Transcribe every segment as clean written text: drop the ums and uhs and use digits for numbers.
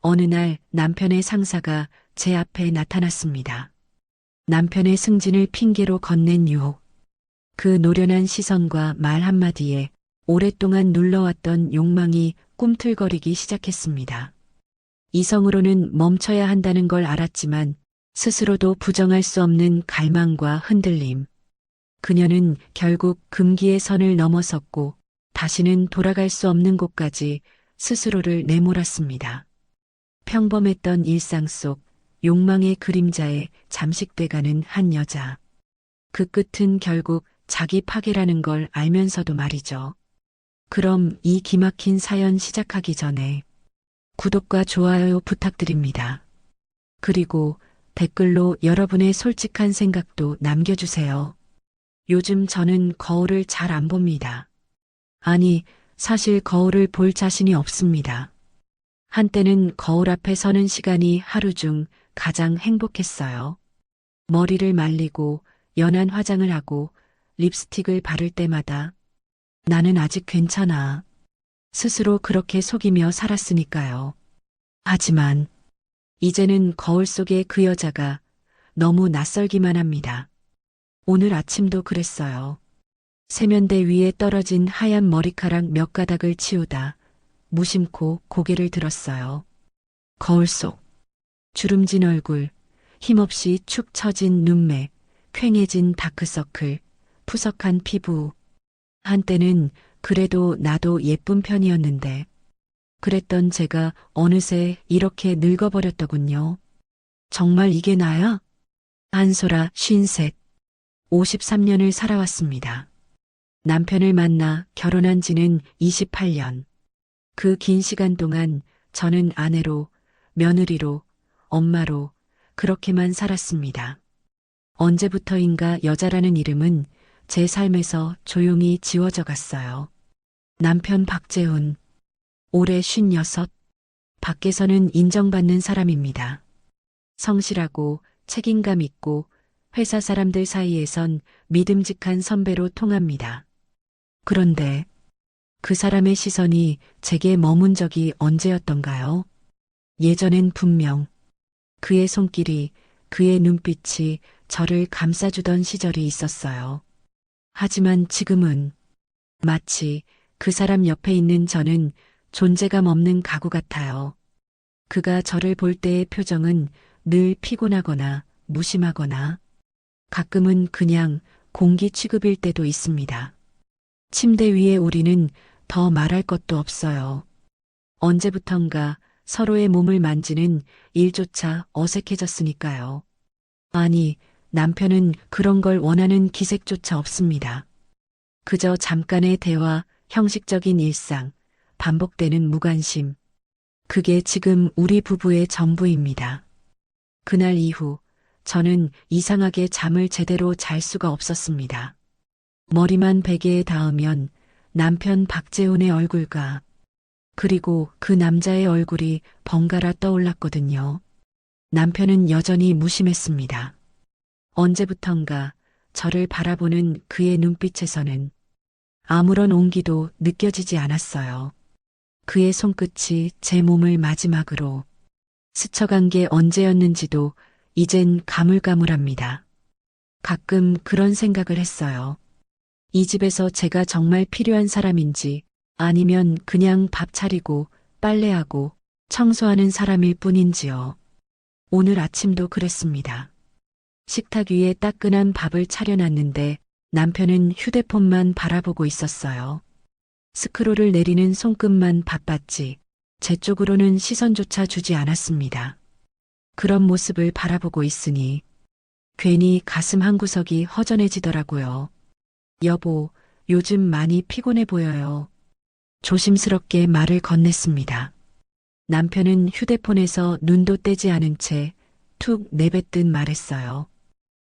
어느 날 남편의 상사가 제 앞에 나타났습니다. 남편의 승진을 핑계로 건넨 유혹. 그 노련한 시선과 말 한마디에 오랫동안 눌러왔던 욕망이 꿈틀거리기 시작했습니다. 이성으로는 멈춰야 한다는 걸 알았지만 스스로도 부정할 수 없는 갈망과 흔들림. 그녀는 결국 금기의 선을 넘어섰고 다시는 돌아갈 수 없는 곳까지 스스로를 내몰았습니다. 평범했던 일상 속 욕망의 그림자에 잠식돼가는 한 여자. 그 끝은 결국 자기 파괴라는 걸 알면서도 말이죠. 그럼 이 기막힌 사연 시작하기 전에 구독과 좋아요 부탁드립니다. 그리고 댓글로 여러분의 솔직한 생각도 남겨주세요. 요즘 저는 거울을 잘 안 봅니다. 아니, 사실 거울을 볼 자신이 없습니다. 한때는 거울 앞에 서는 시간이 하루 중 가장 행복했어요. 머리를 말리고 연한 화장을 하고 립스틱을 바를 때마다 나는 아직 괜찮아. 스스로 그렇게 속이며 살았으니까요. 하지만 이제는 거울 속의 그 여자가 너무 낯설기만 합니다. 오늘 아침도 그랬어요. 세면대 위에 떨어진 하얀 머리카락 몇 가닥을 치우다 무심코 고개를 들었어요. 거울 속 주름진 얼굴, 힘없이 축 처진 눈매, 퀭해진 다크서클, 푸석한 피부. 한때는 그래도 나도 예쁜 편이었는데 그랬던 제가 어느새 이렇게 늙어버렸더군요. 정말 이게 나야? 한소라 53, 53년을 살아왔습니다. 남편을 만나 결혼한 지는 28년. 그 긴 시간 동안 저는 아내로, 며느리로, 엄마로 그렇게만 살았습니다. 언제부터인가 여자라는 이름은 제 삶에서 조용히 지워져 갔어요. 남편 박재훈, 올해 56, 밖에서는 인정받는 사람입니다. 성실하고 책임감 있고 회사 사람들 사이에선 믿음직한 선배로 통합니다. 그런데 그 사람의 시선이 제게 머문 적이 언제였던가요? 예전엔 분명 그의 손길이, 그의 눈빛이 저를 감싸주던 시절이 있었어요. 하지만 지금은 마치 그 사람 옆에 있는 저는 존재감 없는 가구 같아요. 그가 저를 볼 때의 표정은 늘 피곤하거나 무심하거나 가끔은 그냥 공기 취급일 때도 있습니다. 침대 위에 우리는 더 말할 것도 없어요. 언제부턴가 서로의 몸을 만지는 일조차 어색해졌으니까요. 아니, 남편은 그런 걸 원하는 기색조차 없습니다. 그저 잠깐의 대화, 형식적인 일상, 반복되는 무관심. 그게 지금 우리 부부의 전부입니다. 그날 이후 저는 이상하게 잠을 제대로 잘 수가 없었습니다. 머리만 베개에 닿으면 남편 박재훈의 얼굴과 그리고 그 남자의 얼굴이 번갈아 떠올랐거든요. 남편은 여전히 무심했습니다. 언제부턴가 저를 바라보는 그의 눈빛에서는 아무런 온기도 느껴지지 않았어요. 그의 손끝이 제 몸을 마지막으로 스쳐간 게 언제였는지도 이젠 가물가물합니다. 가끔 그런 생각을 했어요. 이 집에서 제가 정말 필요한 사람인지 아니면 그냥 밥 차리고 빨래하고 청소하는 사람일 뿐인지요. 오늘 아침도 그랬습니다. 식탁 위에 따끈한 밥을 차려놨는데 남편은 휴대폰만 바라보고 있었어요. 스크롤을 내리는 손끝만 바빴지 제 쪽으로는 시선조차 주지 않았습니다. 그런 모습을 바라보고 있으니 괜히 가슴 한구석이 허전해지더라고요. 여보, 요즘 많이 피곤해 보여요. 조심스럽게 말을 건넸습니다. 남편은 휴대폰에서 눈도 떼지 않은 채 툭 내뱉듯 말했어요.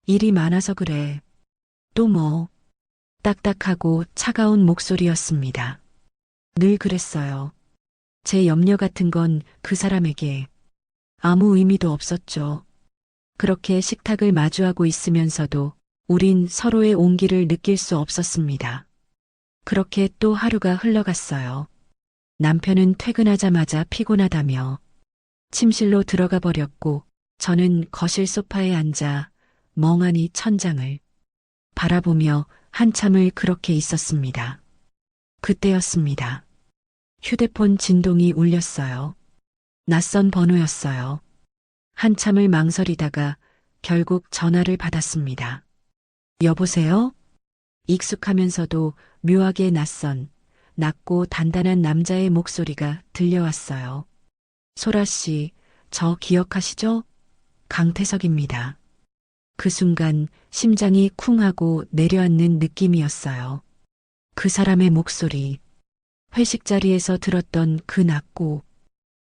일이 많아서 그래. 또 뭐? 딱딱하고 차가운 목소리였습니다. 늘 그랬어요. 제 염려 같은 건 그 사람에게 아무 의미도 없었죠. 그렇게 식탁을 마주하고 있으면서도 우린 서로의 온기를 느낄 수 없었습니다. 그렇게 또 하루가 흘러갔어요. 남편은 퇴근하자마자 피곤하다며 침실로 들어가 버렸고 저는 거실 소파에 앉아 멍하니 천장을 바라보며 한참을 그렇게 있었습니다. 그때였습니다. 휴대폰 진동이 울렸어요. 낯선 번호였어요. 한참을 망설이다가 결국 전화를 받았습니다. 여보세요? 익숙하면서도 묘하게 낯선, 낮고 단단한 남자의 목소리가 들려왔어요. 소라 씨, 저 기억하시죠? 강태석입니다. 그 순간 심장이 쿵 하고 내려앉는 느낌이었어요. 그 사람의 목소리, 회식 자리에서 들었던 그 낮고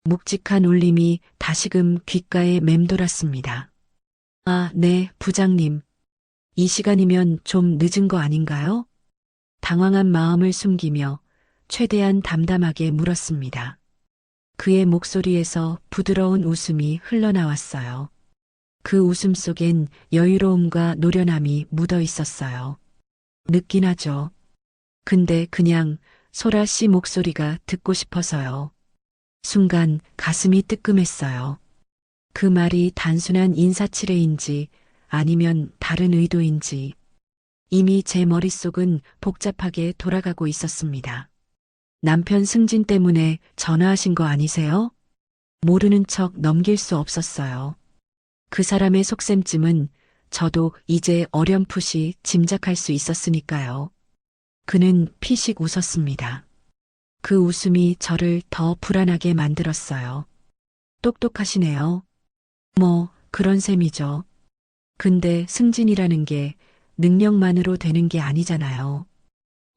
묵직한 울림이 다시금 귓가에 맴돌았습니다. 아, 네, 부장님. 이 시간이면 좀 늦은 거 아닌가요? 당황한 마음을 숨기며 최대한 담담하게 물었습니다. 그의 목소리에서 부드러운 웃음이 흘러나왔어요. 그 웃음 속엔 여유로움과 노련함이 묻어 있었어요. 늦긴 하죠. 근데 그냥 소라 씨 목소리가 듣고 싶어서요. 순간 가슴이 뜨끔했어요. 그 말이 단순한 인사치레인지 아니면 다른 의도인지 이미 제 머릿속은 복잡하게 돌아가고 있었습니다. 남편 승진 때문에 전화하신 거 아니세요? 모르는 척 넘길 수 없었어요. 그 사람의 속셈쯤은 저도 이제 어렴풋이 짐작할 수 있었으니까요. 그는 피식 웃었습니다. 그 웃음이 저를 더 불안하게 만들었어요. 똑똑하시네요. 뭐, 그런 셈이죠. 근데 승진이라는 게 능력만으로 되는 게 아니잖아요.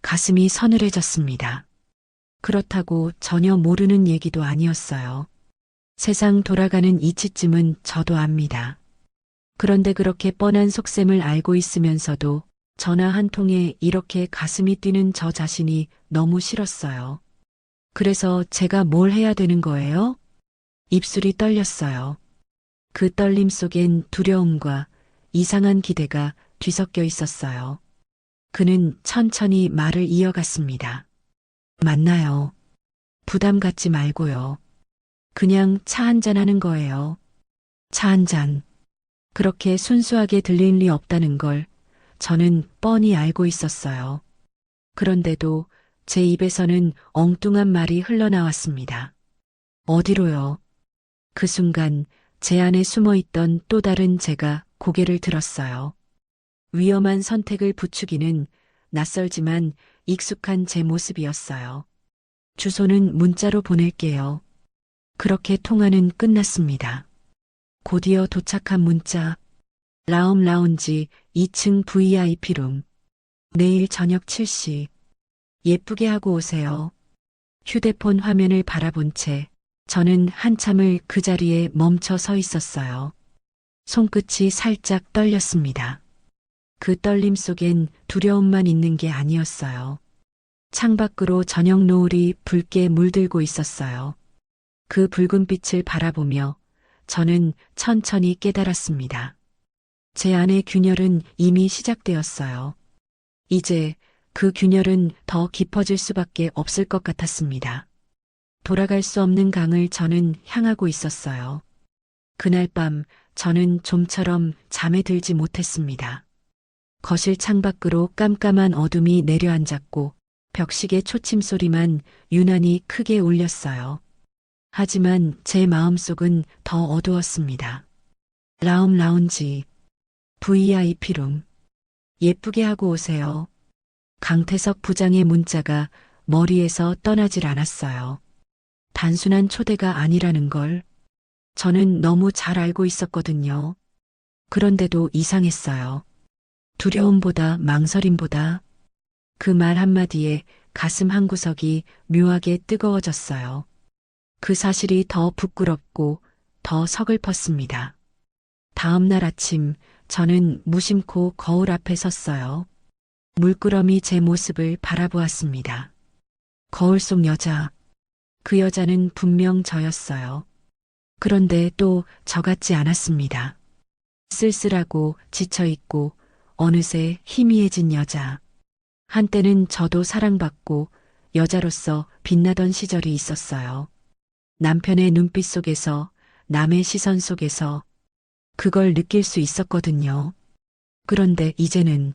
가슴이 서늘해졌습니다. 그렇다고 전혀 모르는 얘기도 아니었어요. 세상 돌아가는 이치쯤은 저도 압니다. 그런데 그렇게 뻔한 속셈을 알고 있으면서도 전화 한 통에 이렇게 가슴이 뛰는 저 자신이 너무 싫었어요. 그래서 제가 뭘 해야 되는 거예요? 입술이 떨렸어요. 그 떨림 속엔 두려움과 이상한 기대가 뒤섞여 있었어요. 그는 천천히 말을 이어갔습니다. 맞나요? 부담 갖지 말고요. 그냥 차 한잔 하는 거예요. 차 한잔. 그렇게 순수하게 들릴 리 없다는 걸 저는 뻔히 알고 있었어요. 그런데도 제 입에서는 엉뚱한 말이 흘러나왔습니다. 어디로요? 그 순간 제 안에 숨어있던 또 다른 제가 고개를 들었어요. 위험한 선택을 부추기는 낯설지만 익숙한 제 모습이었어요. 주소는 문자로 보낼게요. 그렇게 통화는 끝났습니다. 곧이어 도착한 문자. 라움 라운지 2층 VIP룸. 내일 저녁 7시. 예쁘게 하고 오세요. 휴대폰 화면을 바라본 채 저는 한참을 그 자리에 멈춰 서 있었어요. 손끝이 살짝 떨렸습니다. 그 떨림 속엔 두려움만 있는 게 아니었어요. 창밖으로 저녁 노을이 붉게 물들고 있었어요. 그 붉은 빛을 바라보며 저는 천천히 깨달았습니다. 제 안의 균열은 이미 시작되었어요. 이제 그 균열은 더 깊어질 수밖에 없을 것 같았습니다. 돌아갈 수 없는 강을 저는 향하고 있었어요. 그날 밤 저는 좀처럼 잠에 들지 못했습니다. 거실 창밖으로 깜깜한 어둠이 내려앉았고 벽시계 초침 소리만 유난히 크게 울렸어요. 하지만 제 마음속은 더 어두웠습니다. 라움 라운지, VIP룸. 예쁘게 하고 오세요. 강태석 부장의 문자가 머리에서 떠나질 않았어요. 단순한 초대가 아니라는 걸 저는 너무 잘 알고 있었거든요. 그런데도 이상했어요. 두려움보다 망설임보다 그 말 한마디에 가슴 한구석이 묘하게 뜨거워졌어요. 그 사실이 더 부끄럽고 더 서글펐습니다. 다음 날 아침 저는 무심코 거울 앞에 섰어요. 물끄러미 제 모습을 바라보았습니다. 거울 속 여자, 그 여자는 분명 저였어요. 그런데 또 저 같지 않았습니다. 쓸쓸하고 지쳐있고 어느새 희미해진 여자. 한때는 저도 사랑받고 여자로서 빛나던 시절이 있었어요. 남편의 눈빛 속에서, 남의 시선 속에서 그걸 느낄 수 있었거든요. 그런데 이제는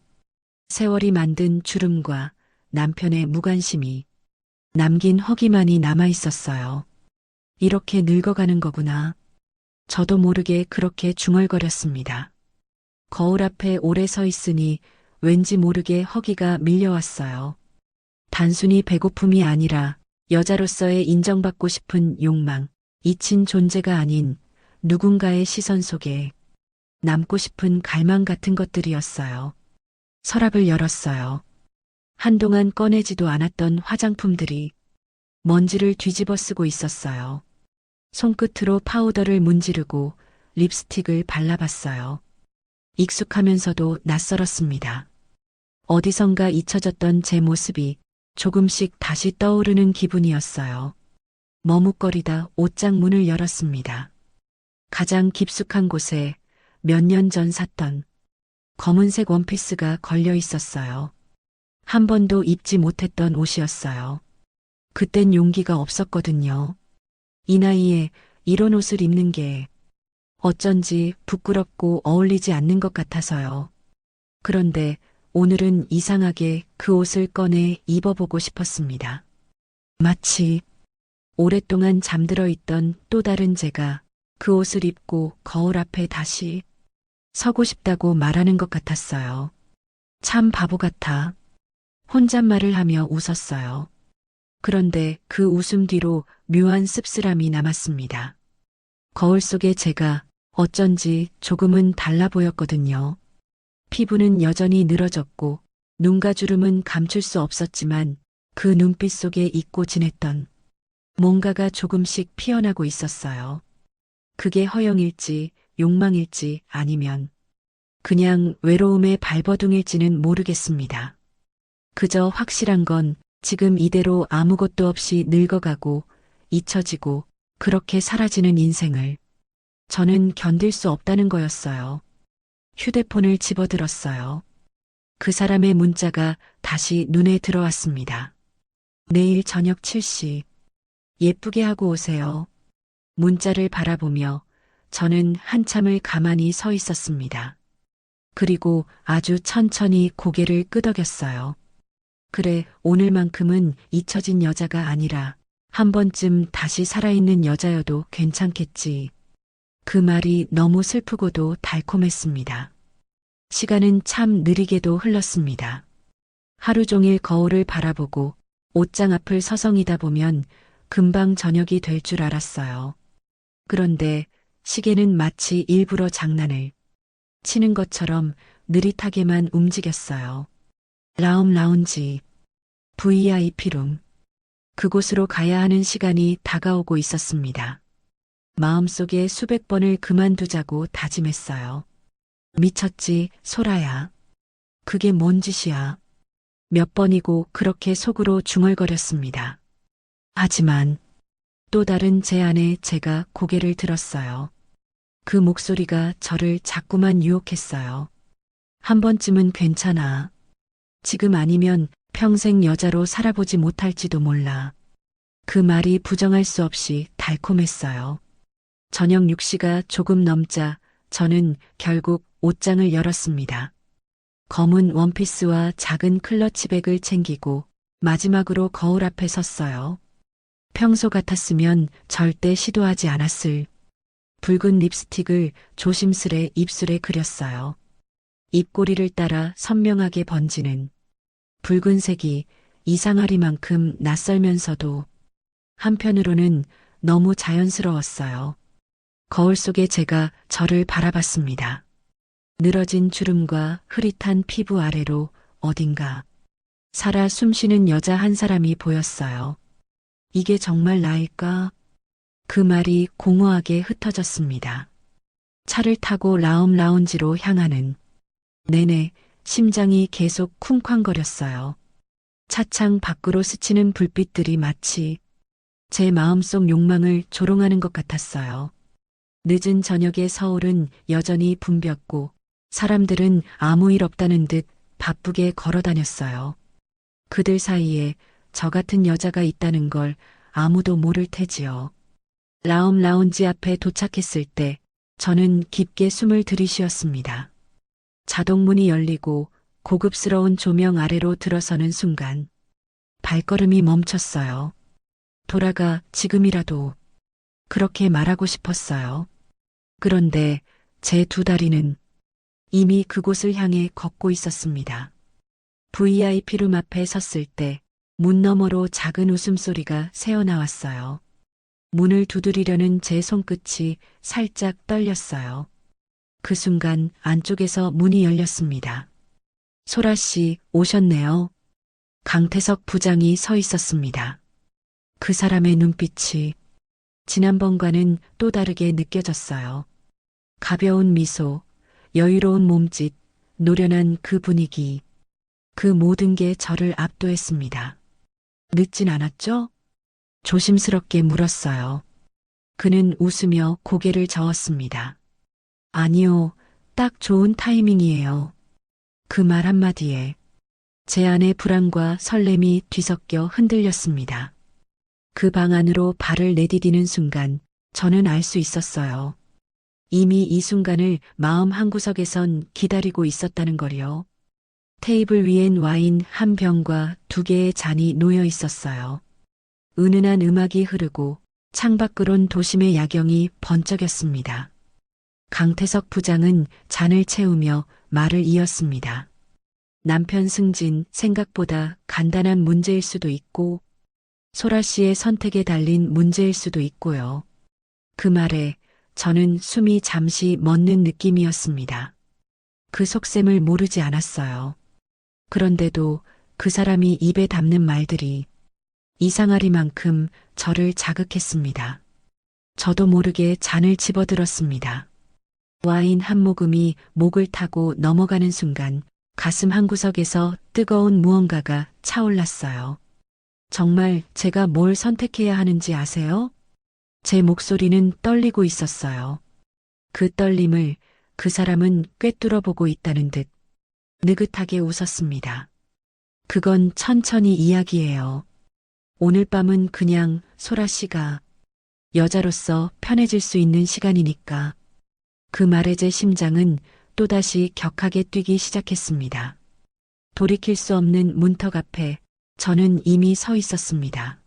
세월이 만든 주름과 남편의 무관심이 남긴 허기만이 남아 있었어요. 이렇게 늙어가는 거구나. 저도 모르게 그렇게 중얼거렸습니다. 거울 앞에 오래 서 있으니 왠지 모르게 허기가 밀려왔어요. 단순히 배고픔이 아니라 여자로서의 인정받고 싶은 욕망, 잊힌 존재가 아닌 누군가의 시선 속에 남고 싶은 갈망 같은 것들이었어요. 서랍을 열었어요. 한동안 꺼내지도 않았던 화장품들이 먼지를 뒤집어 쓰고 있었어요. 손끝으로 파우더를 문지르고 립스틱을 발라봤어요. 익숙하면서도 낯설었습니다. 어디선가 잊혀졌던 제 모습이 조금씩 다시 떠오르는 기분이었어요. 머뭇거리다 옷장 문을 열었습니다. 가장 깊숙한 곳에 몇 년 전 샀던 검은색 원피스가 걸려 있었어요. 한 번도 입지 못했던 옷이었어요. 그땐 용기가 없었거든요. 이 나이에 이런 옷을 입는 게 어쩐지 부끄럽고 어울리지 않는 것 같아서요. 그런데 오늘은 이상하게 그 옷을 꺼내 입어보고 싶었습니다. 마치 오랫동안 잠들어 있던 또 다른 제가 그 옷을 입고 거울 앞에 다시 서고 싶다고 말하는 것 같았어요. 참 바보 같아. 혼잣말을 하며 웃었어요. 그런데 그 웃음 뒤로 묘한 씁쓸함이 남았습니다. 거울 속의 제가 어쩐지 조금은 달라 보였거든요. 피부는 여전히 늘어졌고 눈가 주름은 감출 수 없었지만 그 눈빛 속에 잊고 지냈던 뭔가가 조금씩 피어나고 있었어요. 그게 허영일지 욕망일지 아니면 그냥 외로움의 발버둥일지는 모르겠습니다. 그저 확실한 건 지금 이대로 아무것도 없이 늙어가고 잊혀지고 그렇게 사라지는 인생을 저는 견딜 수 없다는 거였어요. 휴대폰을 집어들었어요. 그 사람의 문자가 다시 눈에 들어왔습니다. 내일 저녁 7시 예쁘게 하고 오세요. 문자를 바라보며 저는 한참을 가만히 서 있었습니다. 그리고 아주 천천히 고개를 끄덕였어요. 그래, 오늘만큼은 잊혀진 여자가 아니라 한 번쯤 다시 살아있는 여자여도 괜찮겠지. 그 말이 너무 슬프고도 달콤했습니다. 시간은 참 느리게도 흘렀습니다. 하루 종일 거울을 바라보고 옷장 앞을 서성이다 보면 금방 저녁이 될 줄 알았어요. 그런데 시계는 마치 일부러 장난을 치는 것처럼 느릿하게만 움직였어요. 라움 라운지, VIP룸. 그곳으로 가야 하는 시간이 다가오고 있었습니다. 마음속에 수백 번을 그만두자고 다짐했어요. 미쳤지, 소라야. 그게 뭔 짓이야. 몇 번이고 그렇게 속으로 중얼거렸습니다. 하지만 또 다른 제 안에 제가 고개를 들었어요. 그 목소리가 저를 자꾸만 유혹했어요. 한 번쯤은 괜찮아. 지금 아니면 평생 여자로 살아보지 못할지도 몰라. 그 말이 부정할 수 없이 달콤했어요. 저녁 6시가 조금 넘자 저는 결국 옷장을 열었습니다. 검은 원피스와 작은 클러치백을 챙기고 마지막으로 거울 앞에 섰어요. 평소 같았으면 절대 시도하지 않았을 붉은 립스틱을 조심스레 입술에 그렸어요. 입꼬리를 따라 선명하게 번지는 붉은색이 이상하리만큼 낯설면서도 한편으로는 너무 자연스러웠어요. 거울 속에 제가 저를 바라봤습니다. 늘어진 주름과 흐릿한 피부 아래로 어딘가 살아 숨쉬는 여자 한 사람이 보였어요. 이게 정말 나일까? 그 말이 공허하게 흩어졌습니다. 차를 타고 라움 라운지로 향하는 내내 심장이 계속 쿵쾅거렸어요. 차창 밖으로 스치는 불빛들이 마치 제 마음속 욕망을 조롱하는 것 같았어요. 늦은 저녁의 서울은 여전히 붐볐고 사람들은 아무 일 없다는 듯 바쁘게 걸어 다녔어요. 그들 사이에 저 같은 여자가 있다는 걸 아무도 모를 테지요. 라움 라운지 앞에 도착했을 때 저는 깊게 숨을 들이쉬었습니다. 자동문이 열리고 고급스러운 조명 아래로 들어서는 순간 발걸음이 멈췄어요. 돌아가 지금이라도 그렇게 말하고 싶었어요. 그런데 제 두 다리는 이미 그곳을 향해 걷고 있었습니다. VIP룸 앞에 섰을 때 문 너머로 작은 웃음소리가 새어나왔어요. 문을 두드리려는 제 손끝이 살짝 떨렸어요. 그 순간 안쪽에서 문이 열렸습니다. 소라 씨 오셨네요. 강태석 부장이 서 있었습니다. 그 사람의 눈빛이 지난번과는 또 다르게 느껴졌어요. 가벼운 미소, 여유로운 몸짓, 노련한 그 분위기, 그 모든 게 저를 압도했습니다. 늦진 않았죠? 조심스럽게 물었어요. 그는 웃으며 고개를 저었습니다. 아니요, 딱 좋은 타이밍이에요. 그 말 한마디에 제 안의 불안과 설렘이 뒤섞여 흔들렸습니다. 그 방 안으로 발을 내디디는 순간 저는 알 수 있었어요. 이미 이 순간을 마음 한구석에선 기다리고 있었다는 걸요. 테이블 위엔 와인 한 병과 두 개의 잔이 놓여 있었어요. 은은한 음악이 흐르고 창밖으론 도심의 야경이 번쩍였습니다. 강태석 부장은 잔을 채우며 말을 이었습니다. 남편 승진 생각보다 간단한 문제일 수도 있고 소라 씨의 선택에 달린 문제일 수도 있고요. 그 말에 저는 숨이 잠시 멎는 느낌이었습니다. 그 속셈을 모르지 않았어요. 그런데도 그 사람이 입에 담는 말들이 이상하리만큼 저를 자극했습니다. 저도 모르게 잔을 집어들었습니다. 와인 한 모금이 목을 타고 넘어가는 순간 가슴 한구석에서 뜨거운 무언가가 차올랐어요. 정말 제가 뭘 선택해야 하는지 아세요? 제 목소리는 떨리고 있었어요. 그 떨림을 그 사람은 꿰뚫어 보고 있다는 듯 느긋하게 웃었습니다. 그건 천천히 이야기해요. 오늘 밤은 그냥 소라 씨가 여자로서 편해질 수 있는 시간이니까. 그 말에 제 심장은 또다시 격하게 뛰기 시작했습니다. 돌이킬 수 없는 문턱 앞에 저는 이미 서 있었습니다.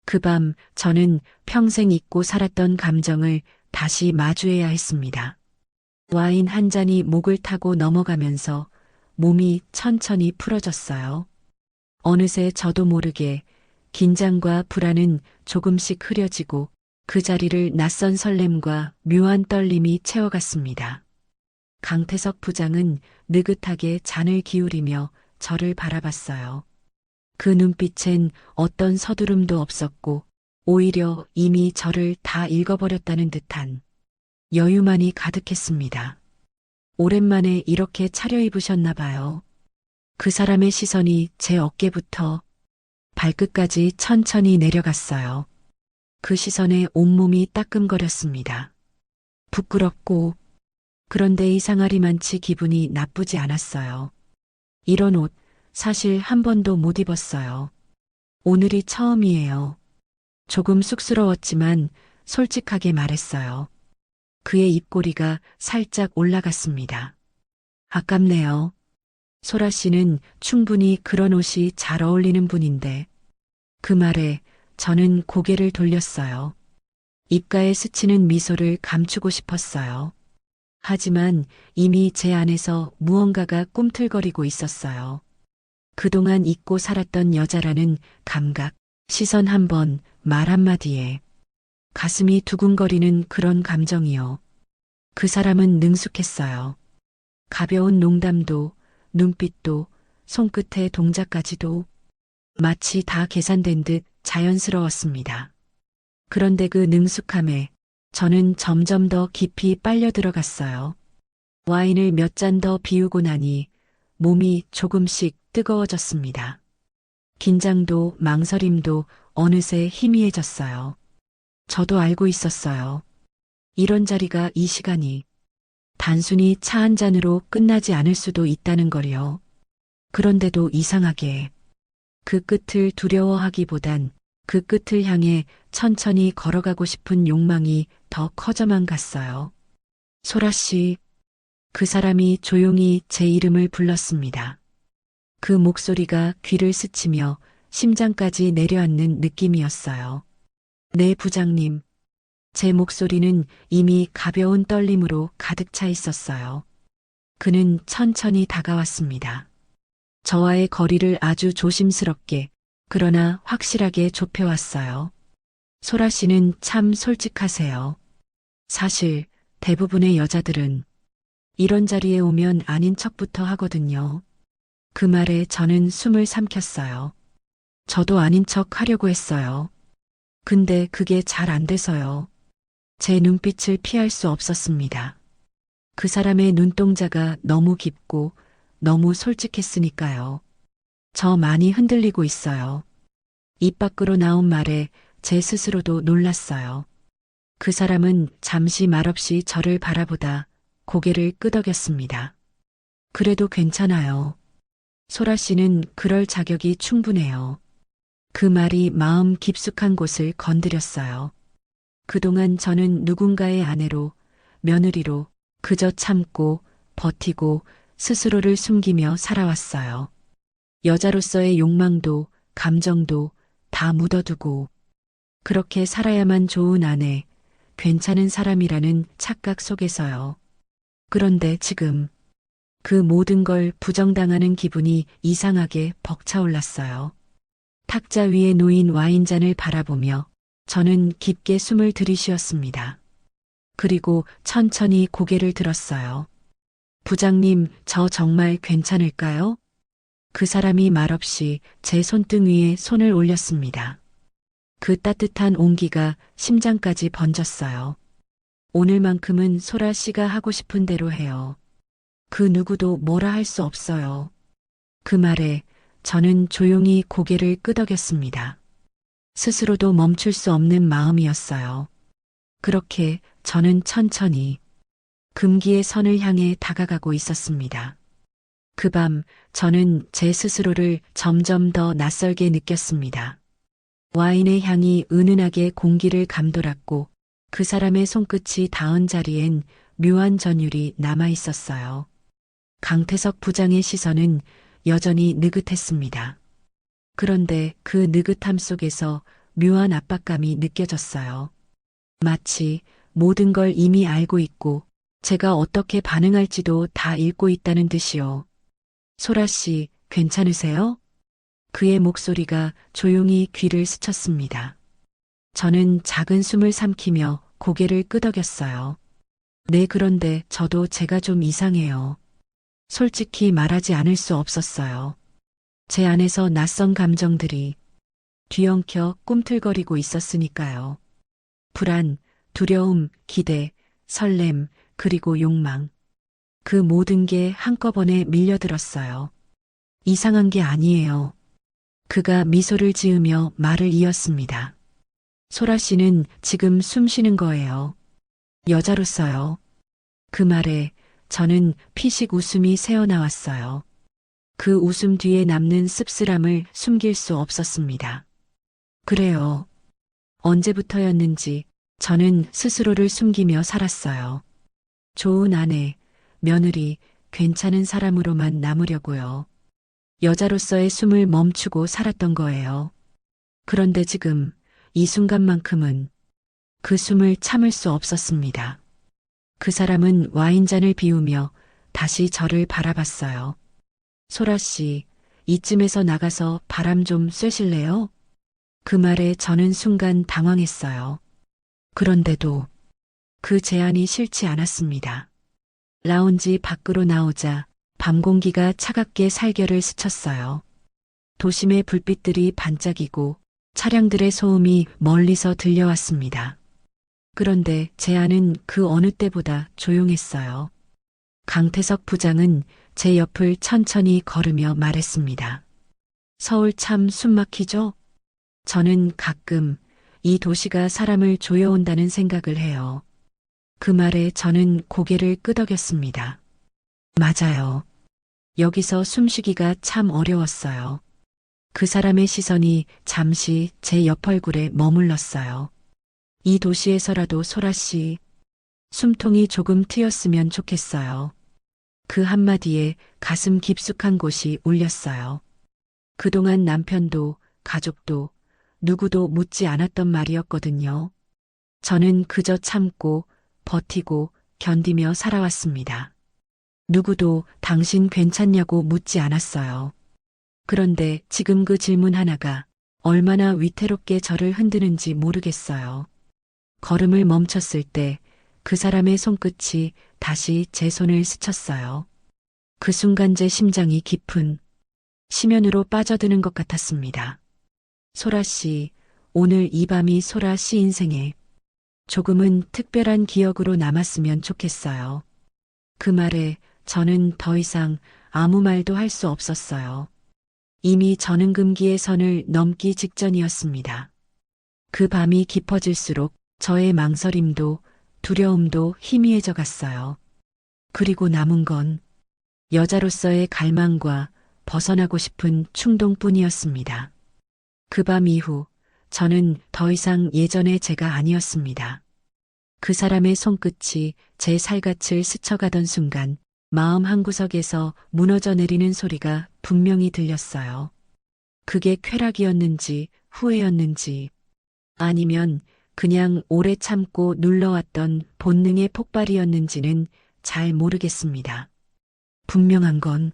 그 밤 저는 평생 잊고 살았던 감정을 다시 마주해야 했습니다. 와인 한 잔이 목을 타고 넘어가면서 몸이 천천히 풀어졌어요. 어느새 저도 모르게 긴장과 불안은 조금씩 흐려지고 그 자리를 낯선 설렘과 묘한 떨림이 채워갔습니다. 강태석 부장은 느긋하게 잔을 기울이며 저를 바라봤어요. 그 눈빛엔 어떤 서두름도 없었고 오히려 이미 저를 다 읽어버렸다는 듯한 여유만이 가득했습니다. 오랜만에 이렇게 차려입으셨나 봐요. 그 사람의 시선이 제 어깨부터 발끝까지 천천히 내려갔어요. 그 시선에 온몸이 따끔거렸습니다. 부끄럽고 그런데 이상하리만치 기분이 나쁘지 않았어요. 이런 옷 사실 한 번도 못 입었어요. 오늘이 처음이에요. 조금 쑥스러웠지만 솔직하게 말했어요. 그의 입꼬리가 살짝 올라갔습니다. 아깝네요. 소라 씨는 충분히 그런 옷이 잘 어울리는 분인데. 그 말에 저는 고개를 돌렸어요. 입가에 스치는 미소를 감추고 싶었어요. 하지만 이미 제 안에서 무언가가 꿈틀거리고 있었어요. 그동안 잊고 살았던 여자라는 감각, 시선 한 번, 말 한마디에 가슴이 두근거리는 그런 감정이요. 그 사람은 능숙했어요. 가벼운 농담도, 눈빛도, 손끝의 동작까지도 마치 다 계산된 듯 자연스러웠습니다. 그런데 그 능숙함에 저는 점점 더 깊이 빨려 들어갔어요. 와인을 몇 잔 더 비우고 나니 몸이 조금씩 뜨거워졌습니다. 긴장도 망설임도 어느새 희미해졌어요. 저도 알고 있었어요. 이런 자리가 이 시간이 단순히 차 한 잔으로 끝나지 않을 수도 있다는 걸요. 그런데도 이상하게 그 끝을 두려워하기보단 그 끝을 향해 천천히 걸어가고 싶은 욕망이 더 커져만 갔어요. 소라 씨, 그 사람이 조용히 제 이름을 불렀습니다. 그 목소리가 귀를 스치며 심장까지 내려앉는 느낌이었어요. 네, 부장님. 제 목소리는 이미 가벼운 떨림으로 가득 차 있었어요. 그는 천천히 다가왔습니다. 저와의 거리를 아주 조심스럽게, 그러나 확실하게 좁혀왔어요. 소라 씨는 참 솔직하세요. 사실 대부분의 여자들은 이런 자리에 오면 아닌 척부터 하거든요. 그 말에 저는 숨을 삼켰어요. 저도 아닌 척 하려고 했어요. 근데 그게 잘 안 돼서요. 제 눈빛을 피할 수 없었습니다. 그 사람의 눈동자가 너무 깊고 너무 솔직했으니까요. 저 많이 흔들리고 있어요. 입 밖으로 나온 말에 제 스스로도 놀랐어요. 그 사람은 잠시 말없이 저를 바라보다 고개를 끄덕였습니다. 그래도 괜찮아요. 소라 씨는 그럴 자격이 충분해요. 그 말이 마음 깊숙한 곳을 건드렸어요. 그동안 저는 누군가의 아내로, 며느리로 그저 참고 버티고 스스로를 숨기며 살아왔어요. 여자로서의 욕망도 감정도 다 묻어두고 그렇게 살아야만 좋은 아내, 괜찮은 사람이라는 착각 속에서요. 그런데 지금 그 모든 걸 부정당하는 기분이 이상하게 벅차올랐어요. 탁자 위에 놓인 와인잔을 바라보며 저는 깊게 숨을 들이쉬었습니다. 그리고 천천히 고개를 들었어요. 부장님, 저 정말 괜찮을까요? 그 사람이 말없이 제 손등 위에 손을 올렸습니다. 그 따뜻한 온기가 심장까지 번졌어요. 오늘만큼은 소라 씨가 하고 싶은 대로 해요. 그 누구도 뭐라 할 수 없어요. 그 말에 저는 조용히 고개를 끄덕였습니다. 스스로도 멈출 수 없는 마음이었어요. 그렇게 저는 천천히 금기의 선을 향해 다가가고 있었습니다. 그 밤 저는 제 스스로를 점점 더 낯설게 느꼈습니다. 와인의 향이 은은하게 공기를 감돌았고 그 사람의 손끝이 닿은 자리엔 묘한 전율이 남아 있었어요. 강태석 부장의 시선은 여전히 느긋했습니다. 그런데 그 느긋함 속에서 묘한 압박감이 느껴졌어요. 마치 모든 걸 이미 알고 있고 제가 어떻게 반응할지도 다 읽고 있다는 듯이요. 소라 씨, 괜찮으세요? 그의 목소리가 조용히 귀를 스쳤습니다. 저는 작은 숨을 삼키며 고개를 끄덕였어요. 네, 그런데 저도 제가 좀 이상해요. 솔직히 말하지 않을 수 없었어요. 제 안에서 낯선 감정들이 뒤엉켜 꿈틀거리고 있었으니까요. 불안, 두려움, 기대, 설렘, 그리고 욕망. 그 모든 게 한꺼번에 밀려들었어요. 이상한 게 아니에요. 그가 미소를 지으며 말을 이었습니다. 소라 씨는 지금 숨 쉬는 거예요. 여자로서요. 그 말에 저는 피식 웃음이 새어나왔어요. 그 웃음 뒤에 남는 씁쓸함을 숨길 수 없었습니다. 그래요. 언제부터였는지 저는 스스로를 숨기며 살았어요. 좋은 아내, 며느리, 괜찮은 사람으로만 남으려고요. 여자로서의 숨을 멈추고 살았던 거예요. 그런데 지금 이 순간만큼은 그 숨을 참을 수 없었습니다. 그 사람은 와인잔을 비우며 다시 저를 바라봤어요. 소라 씨, 이쯤에서 나가서 바람 좀 쐬실래요? 그 말에 저는 순간 당황했어요. 그런데도 그 제안이 싫지 않았습니다. 라운지 밖으로 나오자 밤 공기가 차갑게 살결을 스쳤어요. 도심의 불빛들이 반짝이고 차량들의 소음이 멀리서 들려왔습니다. 그런데 제 안은 그 어느 때보다 조용했어요. 강태석 부장은 제 옆을 천천히 걸으며 말했습니다. 서울 참 숨막히죠? 저는 가끔 이 도시가 사람을 조여온다는 생각을 해요. 그 말에 저는 고개를 그 사람의 시선이 잠시 제 옆 얼굴에 머물렀어요. 이 도시에서라도 소라 씨, 숨통이 조금 트였으면 좋겠어요. 그 한마디에 가슴 깊숙한 곳이 울렸어요. 그동안 남편도 가족도 누구도 묻지 않았던 말이었거든요. 저는 그저 참고 버티고 견디며 살아왔습니다. 누구도 당신 괜찮냐고 묻지 않았어요. 그런데 지금 그 질문 하나가 얼마나 위태롭게 저를 흔드는지 모르겠어요. 걸음을 멈췄을 때 그 사람의 손끝이 다시 제 손을 스쳤어요. 그 순간 제 심장이 깊은 심연으로 빠져드는 것 같았습니다. 소라 씨, 오늘 이 밤이 소라 씨 인생에 조금은 특별한 기억으로 남았으면 좋겠어요. 그 말에 저는 더 이상 아무 말도 할 수 없었어요. 이미 전응금기의 선을 넘기 직전이었습니다. 그 밤이 깊어질수록 저의 망설임도 두려움도 희미해져 갔어요. 그리고 남은 건 여자로서의 갈망과 벗어나고 싶은 충동뿐이었습니다. 그 밤 이후 저는 더 이상 예전의 제가 아니었습니다. 그 사람의 손끝이 제 살갗을 스쳐가던 순간 마음 한구석에서 무너져 내리는 소리가 분명히 들렸어요. 그게 쾌락이었는지 후회였는지 아니면 그냥 오래 참고 눌러왔던 본능의 폭발이었는지는 잘 모르겠습니다. 분명한 건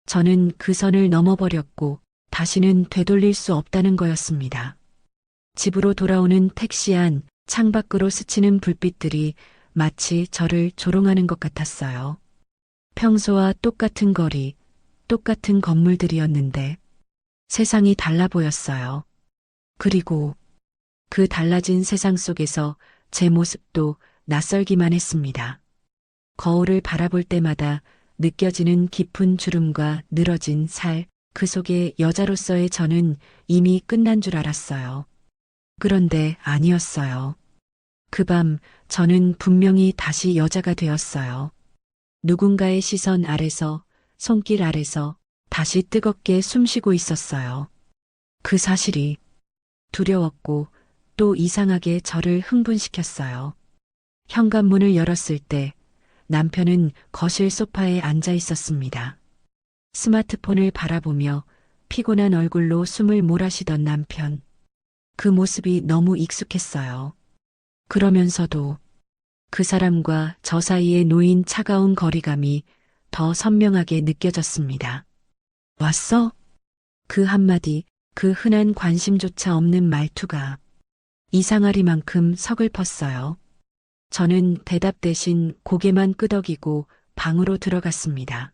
저는 그 선을 넘어버렸고 다시는 되돌릴 수 없다는 거였습니다. 집으로 돌아오는 택시 안 창밖으로 스치는 불빛들이 마치 저를 조롱하는 것 같았어요. 평소와 똑같은 거리, 똑같은 건물들이었는데 세상이 달라 보였어요. 그리고 그 달라진 세상 속에서 제 모습도 낯설기만 했습니다. 거울을 바라볼 때마다 느껴지는 깊은 주름과 늘어진 살, 그 속에 여자로서의 저는 이미 끝난 줄 알았어요. 그런데 아니었어요. 그 밤 저는 분명히 다시 여자가 되었어요. 누군가의 시선 아래서, 손길 아래서 다시 뜨겁게 숨쉬고 있었어요. 그 사실이 두려웠고 또 이상하게 저를 흥분시켰어요. 현관문을 열었을 때 남편은 거실 소파에 앉아 있었습니다. 스마트폰을 바라보며 피곤한 얼굴로 숨을 몰아쉬던 남편. 그 모습이 너무 익숙했어요. 그러면서도 그 사람과 저 사이에 놓인 차가운 거리감이 더 선명하게 느껴졌습니다. 왔어? 그 한마디, 그 흔한 관심조차 없는 말투가 이상하리만큼 서글펐어요. 저는 대답 대신 고개만 끄덕이고 방으로 들어갔습니다.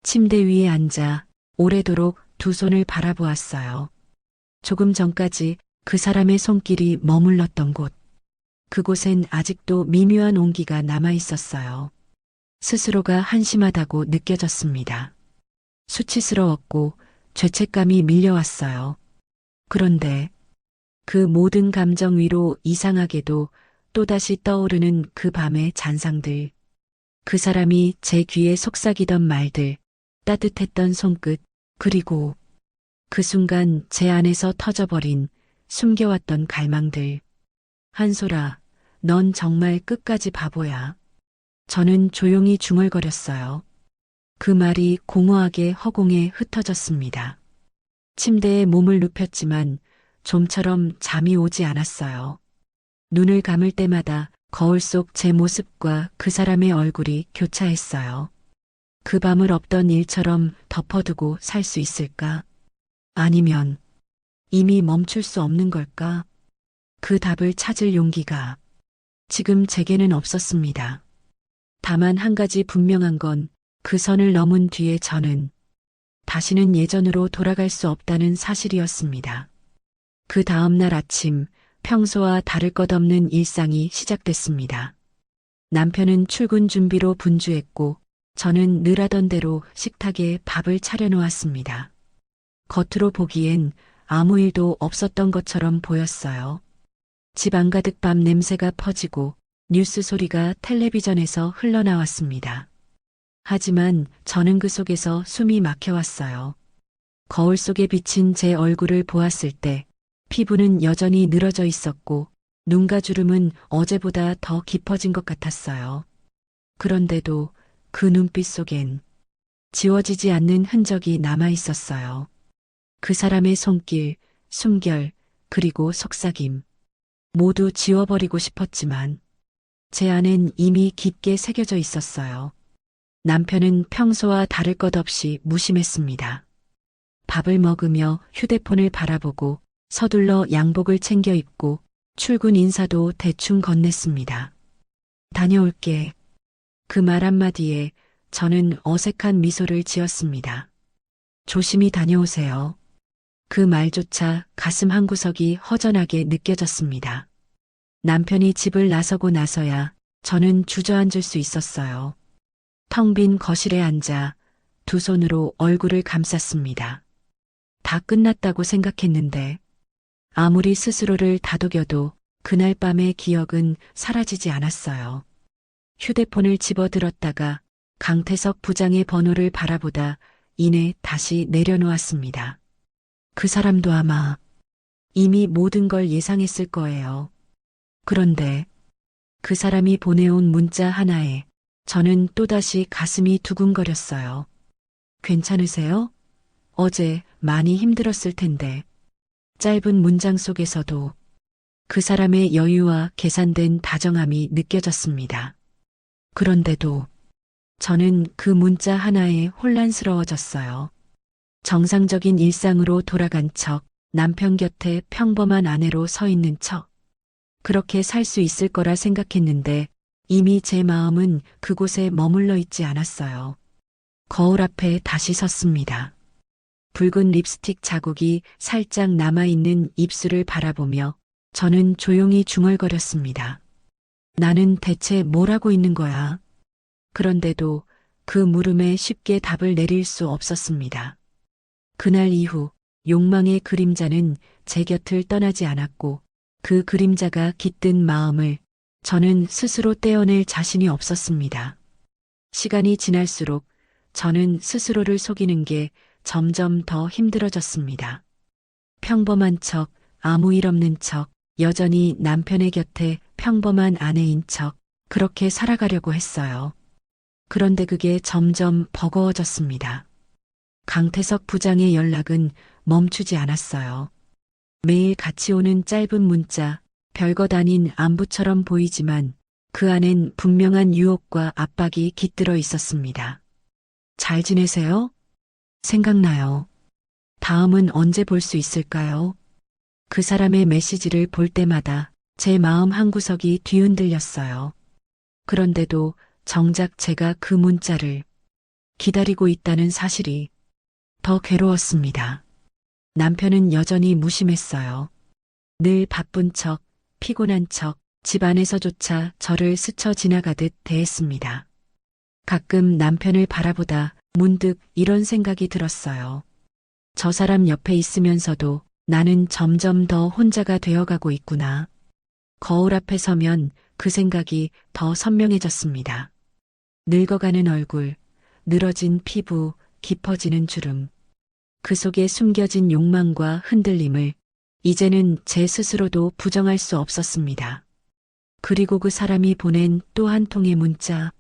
침대 위에 앉아 오래도록 두 손을 바라보았어요. 조금 전까지 그 사람의 손길이 머물렀던 곳. 그곳엔 아직도 미묘한 온기가 남아 있었어요. 스스로가 한심하다고 느껴졌습니다. 수치스러웠고 죄책감이 밀려왔어요. 그런데 그 모든 감정 위로 이상하게도 또다시 떠오르는 그 밤의 잔상들. 그 사람이 제 귀에 속삭이던 말들, 따뜻했던 손끝, 그리고 그 순간 제 안에서 터져버린 숨겨왔던 갈망들. 한솔아, 넌 정말 끝까지 바보야. 저는 조용히 중얼거렸어요. 그 말이 공허하게 허공에 흩어졌습니다. 침대에 몸을 눕혔지만 좀처럼 잠이 오지 않았어요. 눈을 감을 때마다 거울 속 제 모습과 그 사람의 얼굴이 교차했어요. 그 밤을 없던 일처럼 덮어두고 살 수 있을까? 아니면 이미 멈출 수 없는 걸까? 그 답을 찾을 용기가 지금 제게는 없었습니다. 다만 한 가지 분명한 건 그 선을 넘은 뒤에 저는 다시는 예전으로 돌아갈 수 없다는 사실이었습니다. 그 다음 날 아침 평소와 다를 것 없는 일상이 시작됐습니다. 남편은 출근 준비로 분주했고 저는 늘 하던 대로 식탁에 밥을 차려놓았습니다. 겉으로 보기엔 아무 일도 없었던 것처럼 보였어요. 집 안가득 밥 냄새가 퍼지고 뉴스 소리가 텔레비전에서 흘러나왔습니다. 하지만 저는 그 속에서 숨이 막혀왔어요. 거울 속에 비친 제 얼굴을 보았을 때 피부는 여전히 늘어져 있었고 눈가 주름은 어제보다 더 깊어진 것 같았어요. 그런데도 그 눈빛 속엔 지워지지 않는 흔적이 남아 있었어요. 그 사람의 손길, 숨결, 그리고 속삭임. 모두 지워버리고 싶었지만 제 안엔 이미 깊게 새겨져 있었어요. 남편은 평소와 다를 것 없이 무심했습니다. 밥을 먹으며 휴대폰을 바라보고 서둘러 양복을 챙겨 입고 출근 인사도 대충 건넸습니다. 다녀올게. 그 말 한마디에 저는 어색한 미소를 지었습니다. 조심히 다녀오세요. 그 말조차 가슴 한구석이 허전하게 느껴졌습니다. 남편이 집을 나서고 나서야 저는 주저앉을 수 있었어요. 텅 빈 거실에 앉아 두 손으로 얼굴을 감쌌습니다. 다 끝났다고 생각했는데 아무리 스스로를 다독여도 그날 밤의 기억은 사라지지 않았어요. 휴대폰을 집어들었다가 강태석 부장의 번호를 바라보다 이내 다시 내려놓았습니다. 그 사람도 아마 이미 모든 걸 예상했을 거예요. 그런데 그 사람이 보내온 문자 하나에 저는 또다시 가슴이 두근거렸어요. 괜찮으세요? 어제 많이 힘들었을 텐데. 짧은 문장 속에서도 그 사람의 여유와 계산된 다정함이 느껴졌습니다. 그런데도 저는 그 문자 하나에 혼란스러워졌어요. 정상적인 일상으로 돌아간 척, 남편 곁에 평범한 아내로 서 있는 척. 그렇게 살 수 있을 거라 생각했는데 이미 제 마음은 그곳에 머물러 있지 않았어요. 거울 앞에 다시 섰습니다. 붉은 립스틱 자국이 살짝 남아있는 입술을 바라보며 저는 조용히 중얼거렸습니다. 나는 대체 뭘 하고 있는 거야? 그런데도 그 물음에 쉽게 답을 내릴 수 없었습니다. 그날 이후 욕망의 그림자는 제 곁을 떠나지 않았고 그 그림자가 깃든 마음을 저는 스스로 떼어낼 자신이 없었습니다. 시간이 지날수록 저는 스스로를 속이는 게 점점 더 힘들어졌습니다. 평범한 척, 아무 일 없는 척, 여전히 남편의 곁에 평범한 아내인 척, 그렇게 살아가려고 했어요. 그런데 그게 점점 버거워졌습니다. 강태석 부장의 연락은 멈추지 않았어요. 매일 같이 오는 짧은 문자, 별것 아닌 안부처럼 보이지만 그 안엔 분명한 유혹과 압박이 깃들어 있었습니다. 잘 지내세요? 생각나요. 다음은 언제 볼 수 있을까요? 그 사람의 메시지를 볼 때마다 제 마음 한구석이 뒤흔들렸어요. 그런데도 정작 제가 그 문자를 기다리고 있다는 사실이 더 괴로웠습니다. 남편은 여전히 무심했어요. 늘 바쁜 척, 피곤한 척, 집 안에서조차 저를 스쳐 지나가듯 대했습니다. 가끔 남편을 바라보다 문득 이런 생각이 들었어요. 저 사람 옆에 있으면서도 나는 점점 더 혼자가 되어가고 있구나. 거울 앞에 서면 그 생각이 더 선명해졌습니다. 늙어가는 얼굴, 늘어진 피부, 깊어지는 주름. 그 속에 숨겨진 욕망과 흔들림을 이제는 제 스스로도 부정할 수 없었습니다. 그리고 그 사람이 보낸 또 한 통의 문자.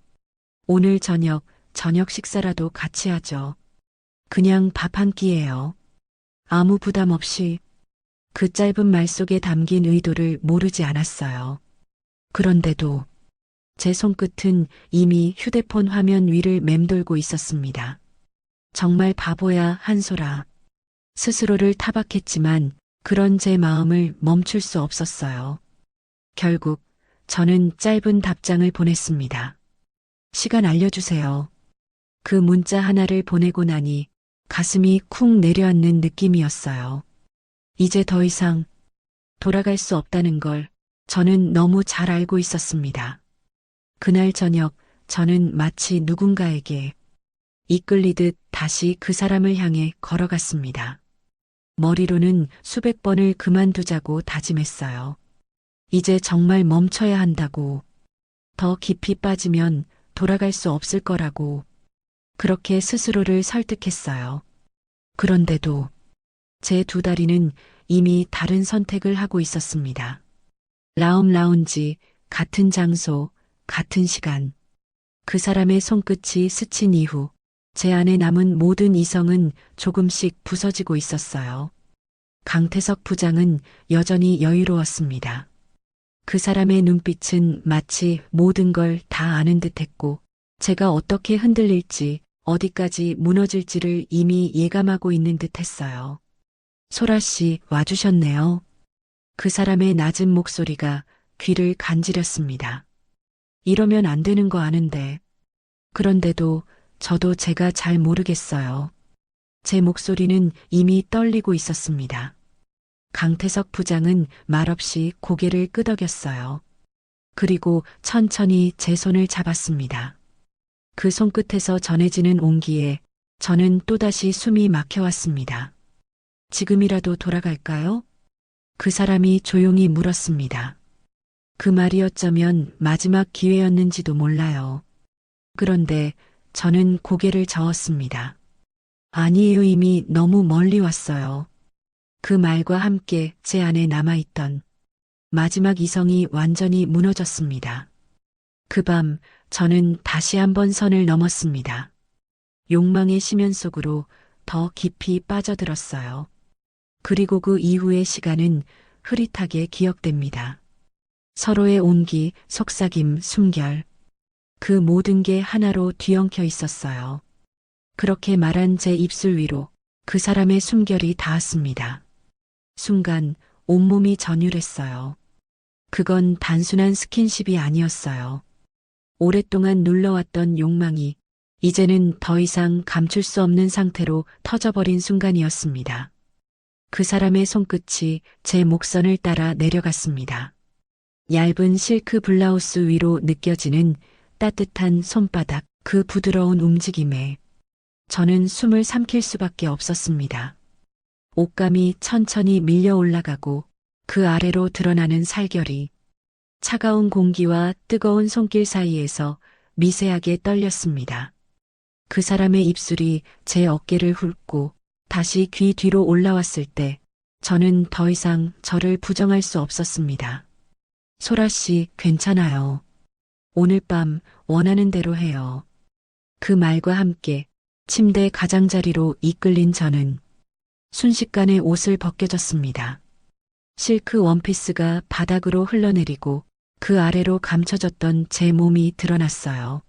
오늘 저녁 식사라도 같이 하죠. 그냥 밥 한 끼예요. 아무 부담 없이. 그 짧은 말 속에 담긴 의도를 모르지 않았어요. 그런데도 제 손끝은 이미 휴대폰 화면 위를 맴돌고 있었습니다. 정말 바보야 한소라. 스스로를 타박했지만 그런 제 마음을 멈출 수 없었어요. 결국 저는 짧은 답장을 보냈습니다. 시간 알려주세요. 그 문자 하나를 보내고 나니 가슴이 쿵 내려앉는 느낌이었어요. 이제 더 이상 돌아갈 수 없다는 걸 저는 너무 잘 알고 있었습니다. 그날 저녁 저는 마치 누군가에게 이끌리듯 다시 그 사람을 향해 걸어갔습니다. 머리로는 수백 번을 그만두자고 다짐했어요. 이제 정말 멈춰야 한다고. 더 깊이 빠지면 돌아갈 수 없을 거라고. 그렇게 스스로를 설득했어요. 그런데도 제 두 다리는 이미 다른 선택을 하고 있었습니다. 라움 라운지, 같은 장소, 같은 시간. 그 사람의 손끝이 스친 이후 제 안에 남은 모든 이성은 조금씩 부서지고 있었어요. 강태석 부장은 여전히 여유로웠습니다. 그 사람의 눈빛은 마치 모든 걸 다 아는 듯 했고, 제가 어떻게 흔들릴지, 어디까지 무너질지를 이미 예감하고 있는 듯 했어요. 소라 씨, 와주셨네요. 그 사람의 낮은 목소리가 귀를 간지렸습니다. 이러면 안 되는 거 아는데. 그런데도 저도 제가 잘 모르겠어요. 제 목소리는 이미 떨리고 있었습니다. 강태석 부장은 말없이 고개를 끄덕였어요. 그리고 천천히 제 손을 잡았습니다. 그 손끝에서 전해지는 온기에 저는 또다시 숨이 막혀왔습니다. 지금이라도 돌아갈까요? 그 사람이 조용히 물었습니다. 그 말이 어쩌면 마지막 기회였는지도 몰라요. 그런데 저는 고개를 저었습니다. 아니에요, 이미 너무 멀리 왔어요. 그 말과 함께 제 안에 남아있던 마지막 이성이 완전히 무너졌습니다. 그 밤 저는 다시 한번 선을 넘었습니다. 욕망의 심연 속으로 더 깊이 빠져들었어요. 그리고 그 이후의 시간은 흐릿하게 기억됩니다. 서로의 온기, 속삭임, 숨결. 그 모든 게 하나로 뒤엉켜 있었어요. 그렇게 말한 제 입술 위로 그 사람의 숨결이 닿았습니다. 순간 온몸이 전율했어요. 그건 단순한 스킨십이 아니었어요. 오랫동안 눌러왔던 욕망이 이제는 더 이상 감출 수 없는 상태로 터져버린 순간이었습니다. 그 사람의 손끝이 제 목선을 따라 내려갔습니다. 얇은 실크 블라우스 위로 느껴지는 따뜻한 손바닥, 그 부드러운 움직임에 저는 숨을 삼킬 수밖에 없었습니다. 옷감이 천천히 밀려 올라가고 그 아래로 드러나는 살결이 차가운 공기와 뜨거운 손길 사이에서 미세하게 떨렸습니다. 그 사람의 입술이 제 어깨를 훑고 다시 귀 뒤로 올라왔을 때 저는 더 이상 저를 부정할 수 없었습니다. 소라 씨, 괜찮아요. 오늘 밤 원하는 대로 해요. 그 말과 함께 침대 가장자리로 이끌린 저는 순식간에 옷을 벗겨졌습니다. 실크 원피스가 바닥으로 흘러내리고 그 아래로 감춰졌던 제 몸이 드러났어요.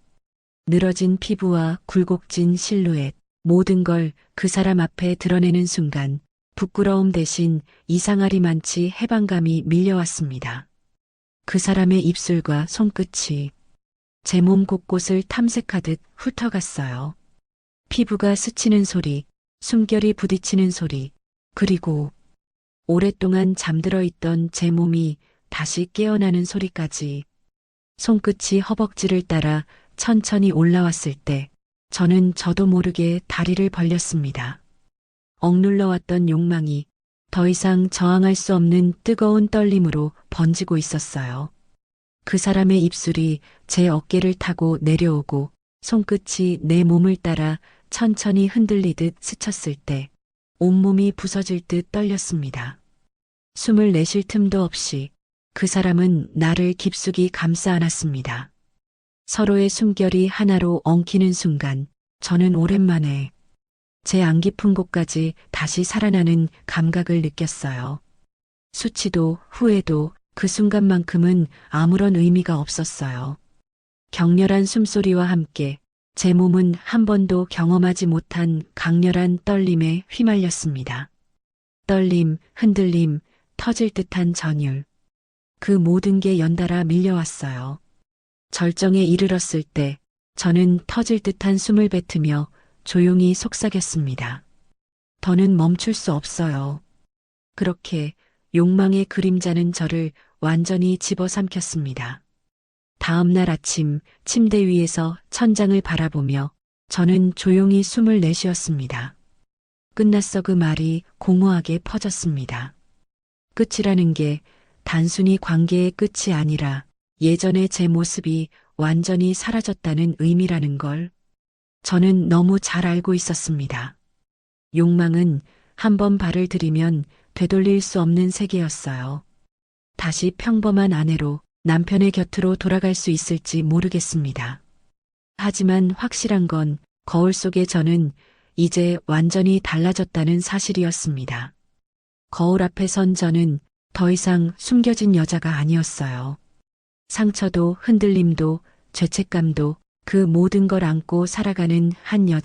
늘어진 피부와 굴곡진 실루엣, 모든 걸 그 사람 앞에 드러내는 순간 부끄러움 대신 이상하리만치 해방감이 밀려왔습니다. 그 사람의 입술과 손끝이 제 몸 곳곳을 탐색하듯 훑어갔어요. 피부가 스치는 소리, 숨결이 부딪히는 소리, 그리고 오랫동안 잠들어 있던 제 몸이 다시 깨어나는 소리까지. 손끝이 허벅지를 따라 천천히 올라왔을 때 저는 저도 모르게 다리를 벌렸습니다. 억눌러왔던 욕망이 더 이상 저항할 수 없는 뜨거운 떨림으로 번지고 있었어요. 그 사람의 입술이 제 어깨를 타고 내려오고 손끝이 내 몸을 따라 천천히 흔들리듯 스쳤을 때 온몸이 부서질 듯 떨렸습니다. 숨을 내쉴 틈도 없이 그 사람은 나를 깊숙이 감싸 안았습니다. 서로의 숨결이 하나로 엉키는 순간 저는 오랜만에 제 안 깊은 곳까지 다시 살아나는 감각을 느꼈어요. 수치도 후회도 그 순간만큼은 아무런 의미가 없었어요. 격렬한 숨소리와 함께 제 몸은 한 번도 경험하지 못한 강렬한 떨림에 휘말렸습니다. 떨림, 흔들림, 터질 듯한 전율. 그 모든 게 연달아 밀려왔어요. 절정에 이르렀을 때 저는 터질 듯한 숨을 뱉으며 조용히 속삭였습니다. 더는 멈출 수 없어요. 그렇게 욕망의 그림자는 저를 완전히 집어삼켰습니다. 다음 날 아침 침대 위에서 천장을 바라보며 저는 조용히 숨을 내쉬었습니다. 끝났어, 그 말이 공허하게 퍼졌습니다. 끝이라는 게 단순히 관계의 끝이 아니라 예전의 제 모습이 완전히 사라졌다는 의미라는 걸 저는 너무 잘 알고 있었습니다. 욕망은 한 번 발을 들이면 되돌릴 수 없는 세계였어요. 다시 평범한 아내로 남편의 곁으로 돌아갈 수 있을지 모르겠습니다. 하지만 확실한 건 거울 속의 저는 이제 완전히 달라졌다는 사실이었습니다. 거울 앞에 선 저는 더 이상 숨겨진 여자가 아니었어요. 상처도 흔들림도 죄책감도 그 모든 걸 안고 살아가는 한 여자.